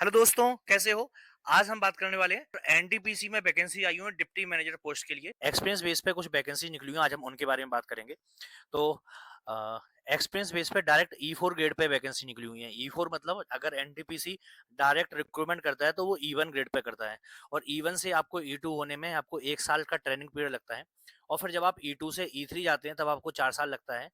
Hello दोस्तों, कैसे हो? आज हम बात करने वाले हैं एनटीपीसी में वैकेंसी आई हुई है डिप्टी मैनेजर पोस्ट के लिए। एक्सपीरियंस बेस पे कुछ वैकेंसी निकली हुई हैं, आज हम उनके बारे में बात करेंगे। तो एक्सपीरियंस बेस पे डायरेक्ट ई4 ग्रेड पे वैकेंसी निकली हुई है। ई4 मतलब अगर एनटीपीसी डायरेक्ट रिक्रूटमेंट करता है तो वो ई1 ग्रेड पे करता है और ई1 से आपको ई2 होने में आपको 1 साल का ट्रेनिंग पीरियड लगता है और फिर जब आप ई2 से ई3 जाते हैं तब आपको 4 साल लगता है।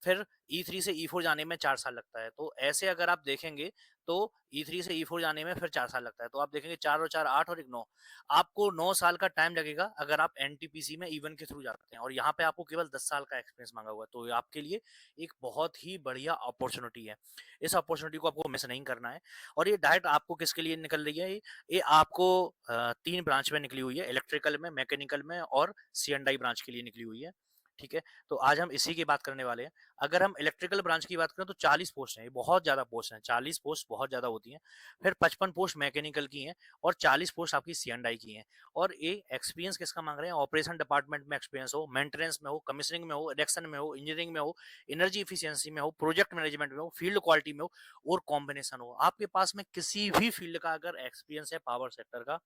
फिर ई3 से ई4 जाने में 4 साल लगता है। तो ऐसे अगर आप देखेंगे तो ई3 से ई4 जाने में फिर 4 साल लगता है। तो आप देखेंगे 4 और 4 8 और 1 9, आपको 9 साल का टाइम लगेगा अगर आप एनटीपीसी में ई1 के थ्रू जाते हैं और यहाँ पे आपको केवल 10 साल का एक्सपीरियंस मांगा हुआ है। तो ये आपके लिए एक बहुत ही बढ़िया अपॉर्चुनिटी है। इस अपॉर्चुनिटी को आपको मिस नहीं करना है और ये डायरेक्ट आपको किसके लिए निकल रही है? ये आपको 3 ब्रांच में निकली हुई है, इलेक्ट्रिकल में, मैकेनिकल में और सी&आई ब्रांच के लिए निकली हुई है। ठीक है? तो आज हम इसी की बात करने वाले हैं। अगर हम इलेक्ट्रिकल ब्रांच की बात करें तो 40 पोस्ट हैं, ये बहुत ज़्यादा पोस्ट हैं, 40 पोस्ट बहुत ज़्यादा होती हैं। फिर 55 पोस्ट मैकेनिकल की हैं और 40 पोस्ट आपकी सी&आई की हैं। और ये एक्सपीरियंस किसका मांग रहे हैं? ऑपरेशन डिपार्टमेंट में एक्सपीरियंस हो, मेंटेनेंस में हो, कमीशनिंग में हो, इरेक्शन में हो, इंजीनियरिंग में हो, एनर्जी एफिशिएंसी में हो, प्रोजेक्ट मैनेजमेंट में हो, फील्ड क्वालिटी में हो और कॉम्बिनेशन हो। आपके पास में किसी भी फील्ड का अगर एक्सपीरियंस है पावर सेक्टर का,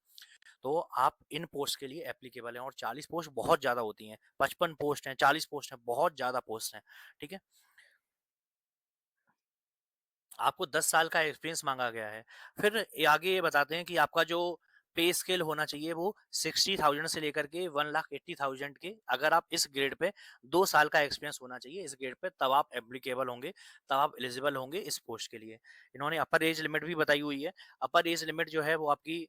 तो आप इन पोस्ट के लिए एप्लीकेबल हैं और 40 पोस्ट बहुत ज़्यादा होती हैं। 55 पोस्ट हैं, 40 पोस्ट हैं, बहुत ज़्यादा पोस्ट हैं। ठीक है? आपको 10 साल का एक्सपीरियंस माँगा गया है। फिर ये आगे ये बताते हैं कि आपका जो पे स्केल होना चाहिए वो 60,000 से लेकर के 1,80,000 के, अगर आप इस ग्रेड पे 2 साल का एक्सपीरियंस होना चाहिए इस ग्रेड पे, तब आप एप्लीकेबल होंगे, तब आप एलिजिबल होंगे इस पोस्ट के लिए। इन्होंने अपर एज लिमिट भी बताई हुई है। अपर एज लिमिट जो है वो आपकी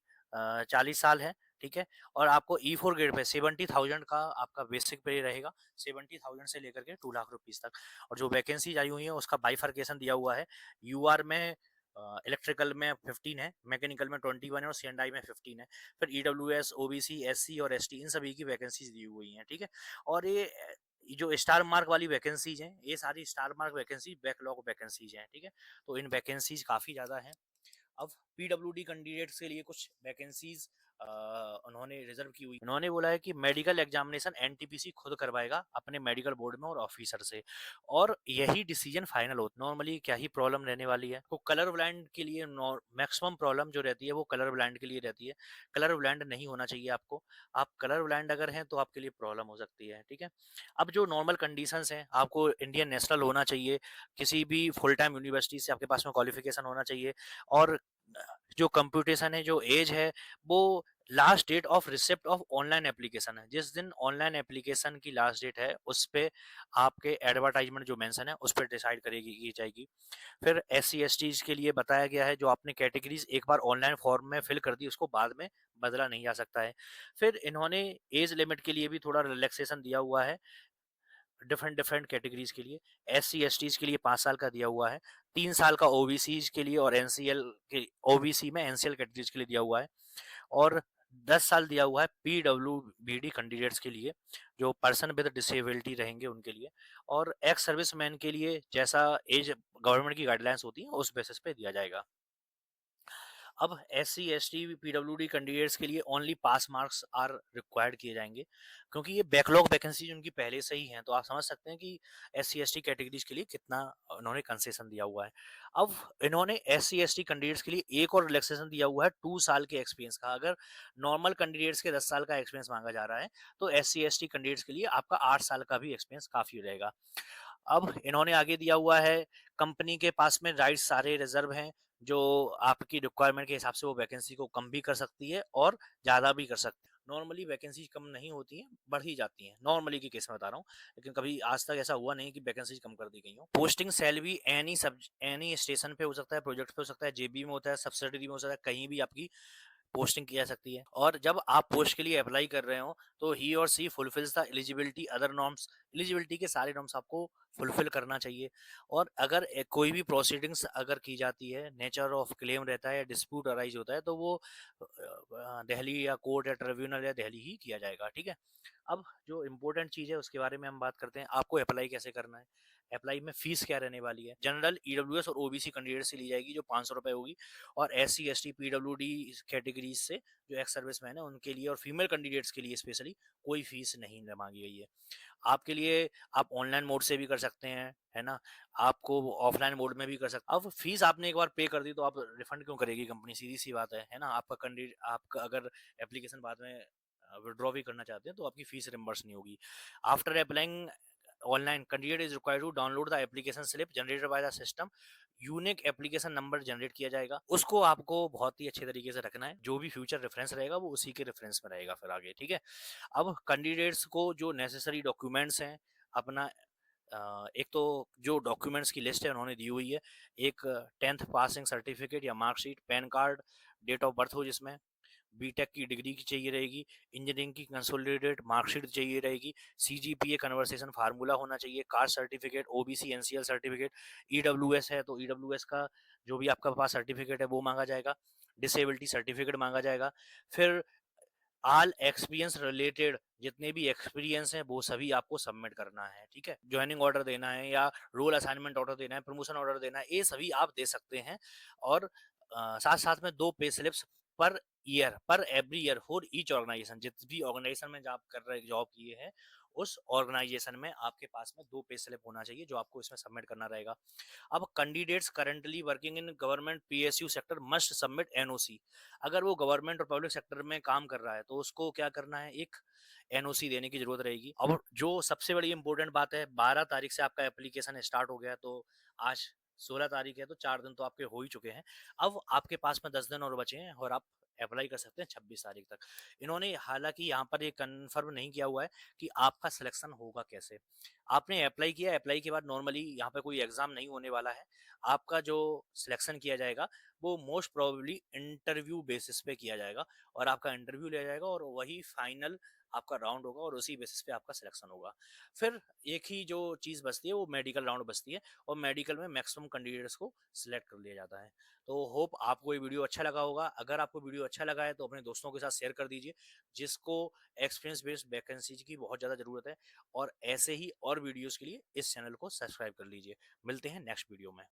40 साल है, ठीक है? और आपको ई4 ग्रेड पे 70,000 का आपका बेसिक पे रहेगा, 70,000 से लेकर के 2 लाख रुपीज़ तक। और जो वैकेंसीज़ आई हुई हैं उसका बाइफरकेशन दिया हुआ है। यूआर में इलेक्ट्रिकल में 15 है, मैकेनिकल में 21 है और सी&आई में 15 है। फिर ईडब्ल्यूएस, ओबीसी, एससी और एसटी इन सभी की वैकेंसीज दी हुई हैं, ठीक है? और ये जो स्टार मार्क वाली वैकेंसीज हैं, ये सारी star mark vacancy backlog vacancies हैं, ठीक है? तो इन वैकेंसीज काफ़ी ज़्यादा हैं। अब पीडब्ल्यूडी कैंडिडेट्स के लिए कुछ वैकेंसीज उन्होंने रिजर्व की हुई। उन्होंने बोला है कि मेडिकल एग्जामिनेशन एनटीपीसी खुद करवाएगा अपने मेडिकल बोर्ड में और ऑफिसर से और यही डिसीजन फाइनल होता है। नॉर्मली क्या ही प्रॉब्लम रहने वाली है, तो कलर ब्लाइंड के लिए मैक्सिमम प्रॉब्लम जो रहती है वो कलर ब्लाइंड के लिए रहती है। कलर ब्लाइंड नहीं होना चाहिए आपको। आप कलर ब्लाइंड अगर हैं तो आपके लिए प्रॉब्लम हो सकती है, ठीक है? अब जो नॉर्मल कंडीशंस हैं, आपको इंडियन नेशनल होना चाहिए, किसी भी फुल टाइम यूनिवर्सिटी से आपके पास में क्वालिफिकेशन होना चाहिए और जो कंप्यूटेशन है, जो एज है, वो last date of receipt of online application है। जिस दिन ऑनलाइन एप्लीकेशन की लास्ट डेट है, उस पे आपके एडवर्टाइजमेंट जो मेंशन है, उस पे डिसाइड करेगी की जाएगी। फिर एससी/एसटीज़ के लिए बताया गया है, जो आपने कैटेगरीज़ एक बार ऑनलाइन फॉर्म में फिल कर दी, उसको बाद में बदला नहीं जा सकता है। फिर इन्होंने एज लिमिट के लिए भी थोड़ा रिलैक्सेशन दिया हुआ है। डिफरेंट डिफरेंट कैटेगरीज के लिए एससी/एसटीज़ के लिए 5 साल का दिया हुआ है, 3 साल का ओबीसीज के लिए और एनसीएल के ओबीसी में एनसीएल कैटेगरीज के लिए दिया हुआ है और 10 साल दिया हुआ है पीडब्ल्यूबीडी कैंडिडेट्स के लिए, जो पर्सन विद डिसेबिलिटी रहेंगे उनके लिए, और एक्स सर्विसमैन के लिए जैसा एज गवर्नमेंट की गाइडलाइंस होती है उस बेसिस पे दिया जाएगा। अब एससी/एसटी पीडब्ल्यूडी कैंडिडेट्स के लिए only pass marks are required किए जाएंगे, क्योंकि ये बैकलॉग वैकेंसी उनकी पहले से ही हैं। तो आप समझ सकते हैं कि एससी/एसटी कैटेगरीज के लिए कितना उन्होंने कंसेशन दिया हुआ है। अब इन्होंने एससी/एसटी कैंडिडेट्स के लिए एक और रिलैक्सेशन दिया हुआ है 2 साल के एक्सपीरियंस का। अगर नॉर्मल कैंडिडेट्स के 10 साल का एक्सपीरियंस मांगा जा रहा है, तो एससी/एसटी कैंडिडेट्स के लिए आपका 8 साल का भी एक्सपीरियंस काफी रहेगा। अब इन्होंने आगे दिया हुआ है, कंपनी के पास में राइट्स सारे रिजर्व हैं, जो आपकी रिक्वायरमेंट के हिसाब से वो वैकेंसी को कम भी कर सकती है और ज़्यादा भी कर सकती है। नॉर्मली वैकेंसी कम नहीं होती हैं, बढ़ ही जाती हैं। नॉर्मली की केस में बता रहा हूँ, लेकिन कभी आज तक ऐसा हुआ नहीं कि वैकेंसी कम कर दी गई हो। पोस्टिंग सैलरी एनी स्टेशन पे हो सकता है, प्रोजेक्ट पे हो सकता है, जेबी में होता है, सब्सिडरी में हो सकता है, कहीं भी आपकी पोस्टिंग की जा सकती है। और जब आप पोस्ट के लिए अप्लाई कर रहे हो, तो he or she fulfils the eligibility other norms. Eligibility के सारे नॉर्म्स आपको फुलफिल करना चाहिए। और अगर कोई भी प्रोसीडिंग्स अगर की जाती है, नेचर ऑफ क्लेम रहता है या डिस्प्यूट अराइज होता है, तो वो दिल्ली या कोर्ट या ट्रिब्यूनल या दिल्ली ही किया जाएगा, ठीक है? अब जो इम्पोर्टेंट चीज़ है उसके बारे में हम बात करते हैं, आपको अप्लाई कैसे करना है। अप्लाई में फीस क्या रहने वाली है। जनरल, ईडब्ल्यूएस और ओबीसी कैंडिडेट से ली जाएगी जो 500 रुपए होगी, और एससी, एसटी, पीडब्ल्यूडी कैटेगरीज से जो एक्स सर्विसमैन है उनके लिए और फीमेल कैंडिडेट्स के लिए स्पेशली कोई फीस नहीं मांगी गई है। आपके लिए आप ऑनलाइन मोड से भी कर सकते हैं, है ना? आपको ऑफलाइन मोड में भी कर सकते। अब फीस आपने एक बार पे कर दी तो आप रिफंड क्यों करेगी कंपनी? सीधी-सी बात है ना? आपका अगर एप्लीकेशन बाद में विथड्रॉ भी करना चाहते हैं तो आपकी फीस रिम्बर्स नहीं होगी। After applying online, candidate is required to download the application slip generated by the system. Unique application number generate किया जाएगा, उसको आपको बहुत ही अच्छे तरीके से रखना है। जो भी फ्यूचर रेफरेंस रहेगा वो उसी के रेफरेंस में रहेगा फिर आगे, ठीक है? अब कैंडिडेट्स को जो नेसेसरी डॉक्यूमेंट्स हैं अपना, एक तो जो डॉक्यूमेंट्स की लिस्ट है उन्होंने दी हुई है। एक 10th पासिंग सर्टिफिकेट या marksheet, PAN card, date of birth हो जिसमें, बीटेक की डिग्री की चाहिए रहेगी, इंजीनियरिंग की कंसोलिडेटेड मार्कशीट चाहिए रहेगी, सीजीपीए कन्वर्सेशन फार्मूला होना चाहिए, caste certificate, OBC NCL certificate, EWS है तो ईडब्ल्यूएस का जो भी आपका पास सर्टिफिकेट है वो मांगा जाएगा, डिसेबिलिटी सर्टिफिकेट मांगा जाएगा। फिर ऑल एक्सपीरियंस रिलेटेड जितने भी एक्सपीरियंस हैं वो सभी आपको सबमिट करना है, ठीक है? ज्वाइनिंग ऑर्डर देना है या रोल असाइनमेंट ऑर्डर देना है, प्रमोशन ऑर्डर देना है, ये सभी आप दे सकते हैं। और साथ साथ में 2 pay slips per year, per every year for each organization. जिस भी ऑर्गेनाइजेशन में जॉब कर रहे, जॉब किए हैं उस ऑर्गेनाइजेशन में आपके पास में 2 पे स्लिप होना चाहिए जो आपको इसमें सबमिट करना रहेगा। अब candidates currently working in government PSU sector must submit NOC. अगर वो गवर्नमेंट और पब्लिक सेक्टर में काम कर रहा है तो उसको क्या करना है, एक एनओसी देने की जरूरत रहेगी। अब जो सबसे बड़ी इंपॉर्टेंट बात है, 12 तारीख से आपका एप्लीकेशन स्टार्ट हो गया तो आज 16 तारीख है तो 4 दिन तो आपके हो ही चुके हैं। अब आपके पास में 10 दिन और बचे हैं और आप अप्लाई कर सकते हैं 26 तारीख तक। इन्होंने हालांकि यहाँ पर ये कंफर्म नहीं किया हुआ है कि आपका सिलेक्शन होगा कैसे। आपने अप्लाई किया, अप्लाई के बाद नॉर्मली यहाँ पे कोई एग्जाम नहीं होने वाला है। आपका जो सिलेक्शन किया जाएगा वो मोस्ट प्रोबेबली इंटरव्यू बेसिस पे किया जाएगा, और आपका इंटरव्यू लिया जाएगा और वही फाइनल आपका राउंड होगा और उसी बेसिस पे आपका सिलेक्शन होगा। फिर एक ही जो चीज़ बचती है वो मेडिकल राउंड बचती है, और मेडिकल में मैक्सिमम कैंडिडेट्स को सिलेक्ट कर लिया जाता है। तो होप आपको ये वीडियो अच्छा लगा होगा। अगर आपको वीडियो अच्छा लगा है तो अपने दोस्तों के साथ शेयर कर दीजिए जिसको एक्सपीरियंस बेस्ड वैकेंसीज की बहुत ज़्यादा ज़रूरत है, और ऐसे ही और वीडियोज़ के लिए इस चैनल को सब्सक्राइब कर लीजिए। मिलते हैं नेक्स्ट वीडियो में।